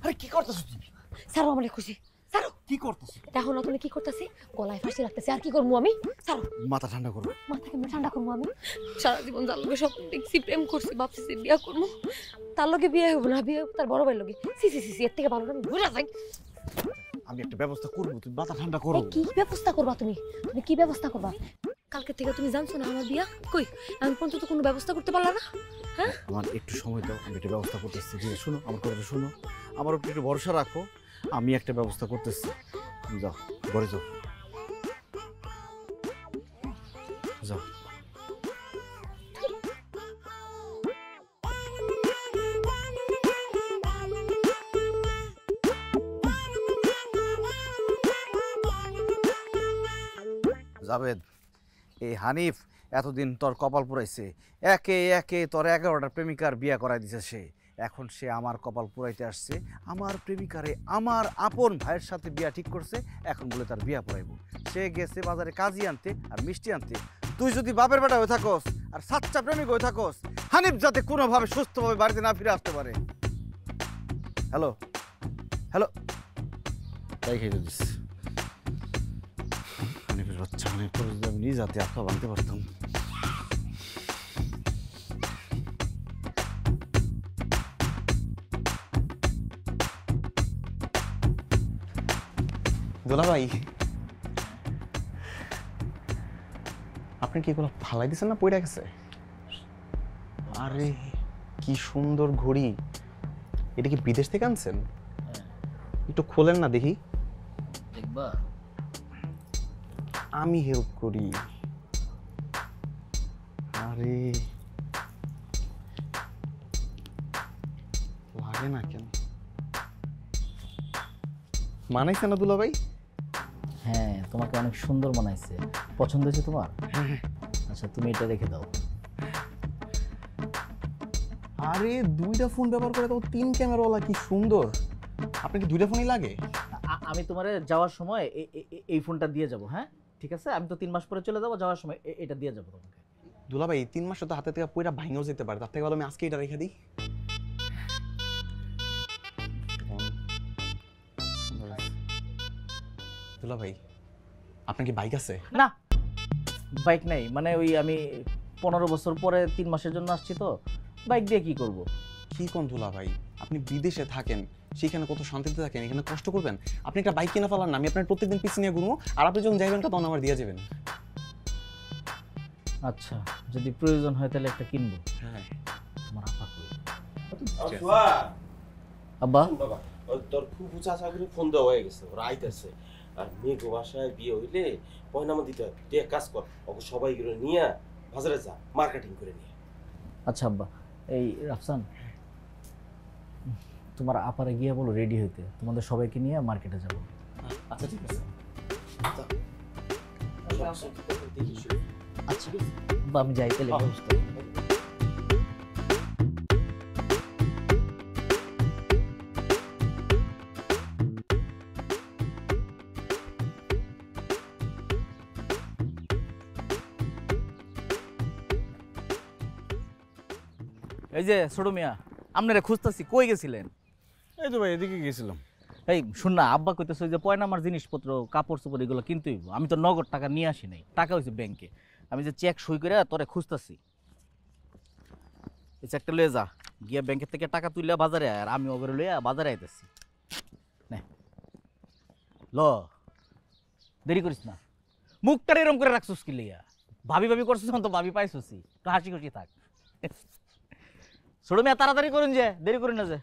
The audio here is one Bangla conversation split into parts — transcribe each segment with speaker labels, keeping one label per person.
Speaker 1: আরে কি করতেছ তুমি?
Speaker 2: সারো আমার খুশি সারো।
Speaker 1: কি করতেছ?
Speaker 2: দেখো না তুমি কি করতেছি, গলায় ফাঁসি রাখতেছি। আর কি করবো আমি? সারো।
Speaker 1: মাথা ঠান্ডা করো।
Speaker 2: মাথা কেমন ঠান্ডা করবো আমি? সারা জীবন যার লগে স্বপ্ন দেখছি, প্রেম করছি, ভাবছি বিয়ে করবো, তার লগে বিয়ে হবো না, বিয়ে তার বড় ভাইয়ের লগে। সি সি সি, এর থেকে ভালো না আমি ঘুরে যাই।
Speaker 1: আমি একটা ব্যবস্থা করবো, তুমি মাথা ঠান্ডা করো।
Speaker 2: কি ব্যবস্থা করবা তুমি? তুমি কি ব্যবস্থা করবা? কালকে থেকে তুমি জানছো না আমার বিয়া কই? আমি পর্যন্ত কোনো ব্যবস্থা করতে পারলা না। হ্যাঁ,
Speaker 1: আমার একটু সময় দাও, আমি একটা ব্যবস্থা করতেছি। ঠিক আছে, শোনো আমার কথাটা, শোনো, আমার উপর একটু ভরসা রাখো, আমি একটা ব্যবস্থা করতেছি। তুমি যাও, ঘরে যাও, যাও। জাবেদ, এই হানিফ এতদিন তোর কপাল পুরাইছে, একে একে তোর 11টা প্রেমিকার বিয়ে করাই দিছে সে। এখন সে আমার কপাল পুরাইতে আসছে, আমার প্রেমিকারে আমার আপন ভাইয়ের সাথে বিয়া ঠিক করছে। এখন বলে তার বিয়া পড়াইব। সে গেছে বাজারে কাজি আনতে আর মিষ্টি আনতে। তুই যদি বাপের বেটা হয়ে থাকস আর সাচ্চা প্রেমিক হয়ে থাকস, হানিফ যাতে কোনোভাবে সুস্থভাবে বাড়িতে না ফিরে আসতে পারে। হ্যালো হ্যালো, তাই খেয়ে দিস হানিফের বাচ্চা। হানিফ করে যদি আমি নিজ হাতে আত্মা ভাঙতে পারতাম।
Speaker 3: দোলা ভাই, আপনি কি এগুলো ফালাই দিচ্ছেন না পড়ে গেছে? আরে কি সুন্দর ঘড়ি, এটা কি বিদেশ থেকে আনছেন? একটু খোলেন না দেখি।
Speaker 4: দেখবা,
Speaker 3: আমি হেল্প করি। আরে লাগে না কেন? মানাইছে না দুলা ভাই?
Speaker 4: হ্যাঁ তোমাকে অনেক সুন্দর মানাইছে। পছন্দ হয়েছে তোমার? আচ্ছা তুমি এটা রেখে দাও।
Speaker 3: আরে দুইটা ফোন ব্যবহার করে তো 3 ক্যামেরাওয়ালা, কি সুন্দর। আপনার কি দুইটা ফোনই লাগে?
Speaker 4: আমি তোমারে যাওয়ার সময় এই ফোনটা দিয়ে যাব। হ্যাঁ ঠিক আছে, আমি তো 3 মাস পরে চলে যাবো, যাওয়ার সময় এটা দিয়ে যাবো তোমাকে।
Speaker 3: দুলা ভাই 3 মাস তো হাতে থেকে পুরো ভাঙেও যেতে পারে, তার থেকে ভালো আমি আজকে এটা রেখে দিই। দুলা ভাই, আপনার কি বাইক আছে?
Speaker 4: না বাইক নাই, মানে ওই আমি 15 বছর পরে 3 মাসের জন্য আসছি, তো বাইক দিয়ে কি করব?
Speaker 3: কি কোন দুলা ভাই, আপনি বিদেশে থাকেন, সেখানে কত শান্তিতে থাকেন, এখানে কষ্ট করবেন? আপনি একটা বাইক কিনে ফেলার না, আমি আপনার প্রত্যেকদিন পিছনে নিয়ে ঘুরবো, আর আপনি যখন যাইবেন তখন আমার দিয়ে যাবেন।
Speaker 4: আচ্ছা যদি প্রয়োজন হয় তাহলে একটা কিনবো।
Speaker 3: হ্যাঁ
Speaker 4: আমার আপা কই?
Speaker 5: আব্বা
Speaker 4: আব্বা,
Speaker 5: তোর ফুফু চাচা করে ফোন দেওয়া হয়ে গেছে, ওরা আইতেছে। আর মেঘো বাসায় বিয়ে হইলে পয়নামা দিতে হয়। তুই এক কাজ কর, ওকে সবাই নিয়ে বাজারে যা, মার্কেটিং করে নিয়ে।
Speaker 4: আচ্ছা আব্বা, এই রাফসান তোমার আপারে গিয়ে বলো রেডি হইতে, তোমাদের সবাইকে নিয়ে মার্কেটে যাব।
Speaker 3: আচ্ছা ঠিক আছে।
Speaker 4: আচ্ছা বা আমি যাই তাহলে ব্যবস্থা। এই যে ছোট মিয়া, আপনারা খুঁজতেছি, কই গেছিলেন?
Speaker 1: এই তো ভাই এদিকে গেছিলাম।
Speaker 4: এই শুন না, আব্বা কইতেছে যে পয়নামার জিনিসপত্র, কাপড় চোপড় এগুলো কিনতে হইব। আমি তো নগদ টাকা নিয়ে আসি নাই, টাকা হয়েছে ব্যাংকে। আমি যে চেক সই করে তোরে খুঁজতেছি, এই চেকটা লয়ে যা, গিয়া ব্যাংকের থেকে টাকা তুললে বাজারে, আর আমি ওগুলো লইয়া বাজারে আইতেছি। নে ল, দেরি করিস না। মুখটা এরম করে রাখছিস কি লইয়া? ভাবি ভাবি করছিস, তো ভাবি পাইছিস, তো হাসি খুশি থাক। ছোট মিয়া তাড়াতাড়ি করুন, যে দেরি করি না যে।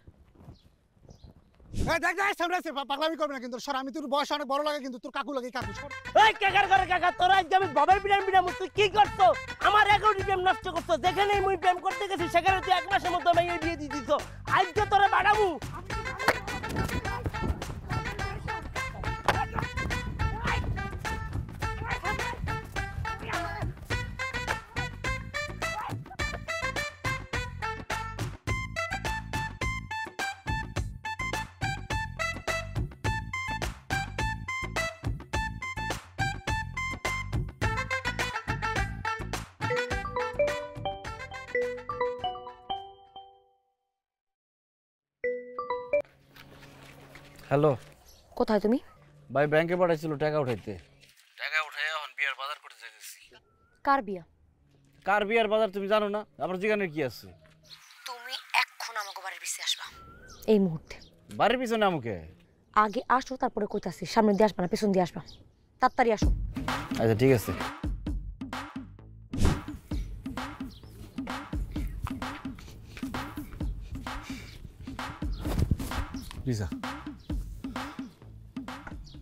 Speaker 6: দেখ দেখ সামনে আছে, পাগলামি করবে না কিন্তু। সর, আমি তোর বয়স অনেক বড় লাগে কিন্তু তোর কাকু লাগে, কাকু সর।
Speaker 7: এই কাকার ঘরে কাকা, তোরা আজকে আমি বাবার বিরাম বিরাম তুই কি করছো? আমার এগারোটি প্রেম নষ্ট করছো। যেখানেই মুই প্রেম করতে গেছি সেখানে তুই 1 মাসের মধ্যে মেয়ে বিয়ে দিয়ে দিছ। আজকে তোরা বাড়াবো।
Speaker 1: হ্যালো
Speaker 2: কোথায় তুমি?
Speaker 1: ভাই ব্যাংকে পাঠাইছিল টাকা উঠাইতে। টাকা উঠাই এখন বিয়ার বাজার করতে যাইতেছি।
Speaker 2: কার বিয়া?
Speaker 1: কার বিয়ার বাজার তুমি জানো না? আবার জিগানের কি আছে?
Speaker 2: তুমি এখন আমাকে বাড়ির পিছে আসবা এই মুহূর্তে।
Speaker 1: বাড়ির পিছনে আমাকে?
Speaker 2: আগে আসো তারপরে কইতাছি। সামনে দিয়ে আসবা না পেছন দিয়ে আসবা, তাড়াতাড়ি আসো।
Speaker 1: আচ্ছা ঠিক আছে। লিজা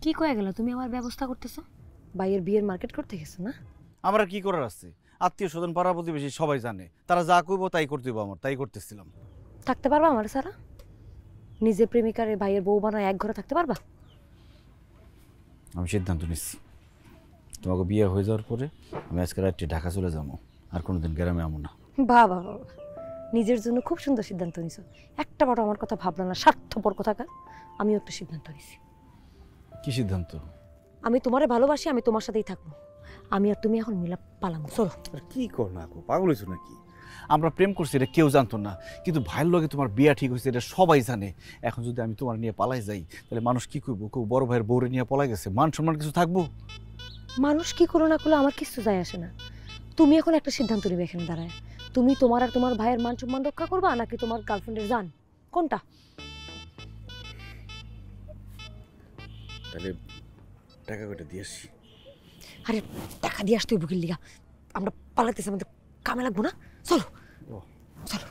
Speaker 2: কি কয়ে গেল? তুমি আমার ব্যবস্থা করতেছো? ভাইয়ের বিয়ের মার্কেট করতে গেছো না?
Speaker 1: আমরা কি করার আছে? আত্মীয় স্বজন পাড়া প্রতিবেশী সবাই জানে, তারা যা কইব তাই করতে দিব, আমার তাই করতেছিলাম।
Speaker 2: থাকতে পারবা আমার সারা? নিজের প্রেমিকারে ভাইয়ের বউ বানায় এক ঘরে থাকতে পারবা?
Speaker 1: আমি সিদ্ধান্ত নিচ্ছি, তোমাকে বিয়ে হয়ে যাওয়ার পরে আমি আজকে রাত্রে ঢাকা চলে যাবো, আর কোনোদিন গ্রামে আমো না।
Speaker 2: বাবা বাবা, নিজের জন্য খুব সুন্দর সিদ্ধান্ত নিছো। একটা বারো আমার কথা ভাবলা না, স্বার্থপর কোথাকার। আমিও একটা সিদ্ধান্ত নিছি।
Speaker 1: কি সিদ্ধান্ত?
Speaker 2: আমি তোমারে ভালোবাসি, আমি তোমার সাথেই থাকবো। আমি আর তুমি এখন মিলাপ পালাম, চলো।
Speaker 1: কি কর না গো, পাগল হয়েছো নাকি? আমরা প্রেম করছি এটা কেউ জানতো না, কিন্তু ভাইয়ের লগে তোমার বিয়া ঠিক হয়েছে এটা সবাই জানে। এখন যদি আমি তোমার নিয়ে পালাই যাই তাহলে মানুষ কি করবো? কেউ বড় ভাইয়ের বউরে নিয়ে পলাই গেছে, মান সম্মান কিছু থাকবো?
Speaker 2: মানুষ কি করো না করলে আমার কিছু যায় আসে না। তুমি এখন একটা সিদ্ধান্ত নিবে এখানে দাঁড়ায়। তুমি তোমার আর তোমার ভাইয়ের মান সম্মান রক্ষা করবা, নাকি তোমার গার্লফ্রেন্ডের জান? কোনটা?
Speaker 1: তাহলে টাকা কটা দিয়ে আসি।
Speaker 2: আরে টাকা দিয়ে আসতে বুকির লিগা আমরা পালাইতেছি, আমাদের কামে লাগবো না? চলো চলো।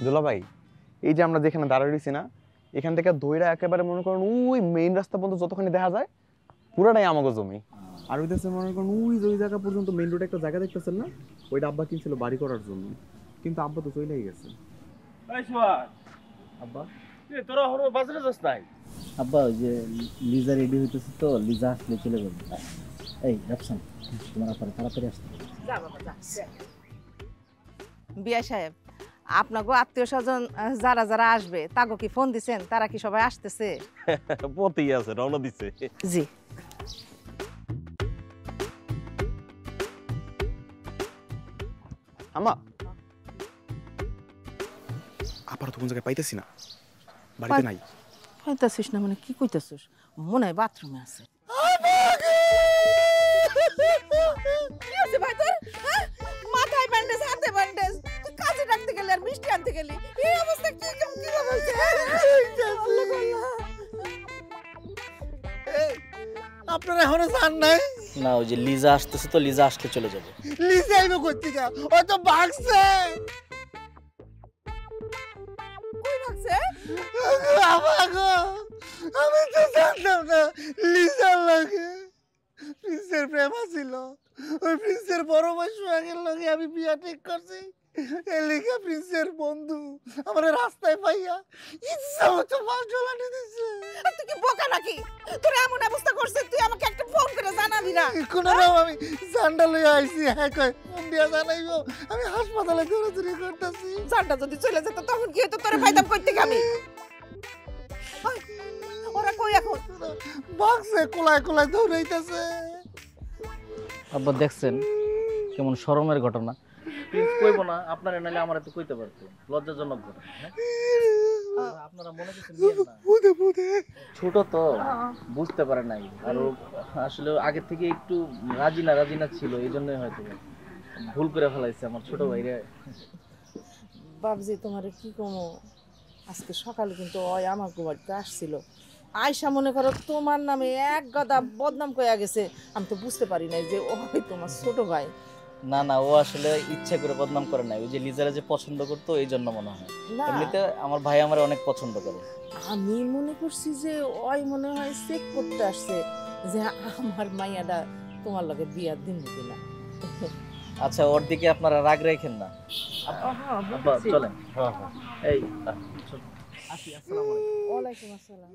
Speaker 3: দুলা ভাই, এই যে আমরা যেখানে দাঁড়িয়ে রয়েছি না, এখান থেকে দইরা একেবারে মনে করেন ওই মেইন রাস্তা পর্যন্ত যতখানি দেখা যায় পুরাটাই আমাকে জমি। আর ওই দেশে মনে করেন ওই যে ওই জায়গা পর্যন্ত মেইন রোডে একটা জায়গা দেখতেছেন না, ওইটা আব্বা কিনছিল বাড়ি করার জন্য, কিন্তু আব্বা তো চলেই গেছে।
Speaker 5: আব্বা তোরা হলো বাজারে যাস নাই?
Speaker 4: আব্বা ওই যে লিজা রেডি হইতেছে, তো লিজা আসলে চলে যাবে। এই রাফসান, তোমার আপারে তাড়াতাড়ি আসতে হবে।
Speaker 8: বিয়া সাহেব, আপনাকে আত্মীয় স্বজন যারা যারা আসবে তাকে কি ফোন দিছেন? তারা কি সবাই আসতেছে?
Speaker 5: পথেই আছে, রওনা দিছে।
Speaker 8: জি।
Speaker 3: আমা আপার তো কোন জায়গায় পাইতেছি না, বাড়িতে নাই।
Speaker 8: কইতাছিস না মানে কি কইতাছিস? মনে হয় বাথরুমে আছে। কি হচ্ছে ভাই তোর? মাথায় ব্যান্ডেজ, হাতে ব্যান্ডেজ, কাজে ডাকতে গেলে আর মিষ্টি আনতে গেলি, এই অবস্থা কি হচ্ছে?
Speaker 6: আপনারা এখনো জান নাই?
Speaker 4: না, ওই যে লিজা আসতেছে, তো লিজা আসলে চলে যাবে।
Speaker 6: লিজা আইবে কোত্থেকে? ও তো ভাগছে।
Speaker 8: কই ভাগছে?
Speaker 6: আমাগো, আমি তো জানতাম না লিজার লাগে প্রিন্সের প্রেম ছিল। ওই প্রিন্সের বড় ভাই সোহাগের লগে আমি বিয়া ঠিক করছি। এলিকা প্রিন্সের বন্ধু আমার রাস্তায় পাইয়া ইচ্ছা মতো মাছ জ্বলানি দিছে।
Speaker 8: তুই কি বোকা নাকি? তোর এমন অবস্থা করছে, তুই আমাকে একটা ফোন করে জানাবি না?
Speaker 6: কোনো রকম আমি জান্ডা লইয়া আইছি। হ্যাঁ কয় ফোন দিয়া জানাইবো। আমি হাসপাতালে দৌড়াদৌড়ি করতেছি।
Speaker 8: জানটা যদি চলে যেত তখন কি হতো? তোরে পাইতাম কই থেকে আমি? ওরা কই এখন?
Speaker 6: বাক্সে কোলায় কোলায় দৌড়াইতেছে।
Speaker 4: আব্বা দেখছেন কেমন শরমের ঘটনা? প্লিজ কইবো না, আপনারা নাইলে আমার তো কইতে পারতো। লজ্জাজনক ঘটনা। আপনারা মনে কিছু নিয়েন না,
Speaker 6: বুদে বুদে
Speaker 4: ছোট তো বুঝতে পারে নাই, আর ও আসলে আগে থেকে একটু রাজি না ছিল, এই জন্যই হয়তো ভুল করে ফেলাইছে আমার ছোট ভাইরে।
Speaker 8: বাবজি তোমারে কি কমো, আজকে সকালে কিন্তু ওই আমার বাড়িতে আসছিল। আয়সা মনে করো তোমার নামে এক গাদা বদনাম কইয়া গেছে। আমি তো বুঝতে পারি নাই যে ওই তোমার ছোট ভাই।
Speaker 4: না না, ও আসলে ইচ্ছা করে বদনাম করে নাই, ওই যে লিজারা যে পছন্দ করতো এই জন্য মনে হয়।
Speaker 8: না,
Speaker 4: এমনিতে আমার ভাই আমার অনেক পছন্দ করে।
Speaker 8: আমি মনে করছি যে ওই মনে হয় চেক করতে আসছে যে আমার মাইয়াটা তোমার লগে বিয়া দিন কিনা।
Speaker 4: আচ্ছা, ওর দিকে আপনারা রাগ রাখেন না। আব্বা চলেন।
Speaker 5: হ্যাঁ হ্যাঁ।
Speaker 4: এই
Speaker 8: আসি, আসসালামু আলাইকুম। ওয়ালাইকুম আসসালাম।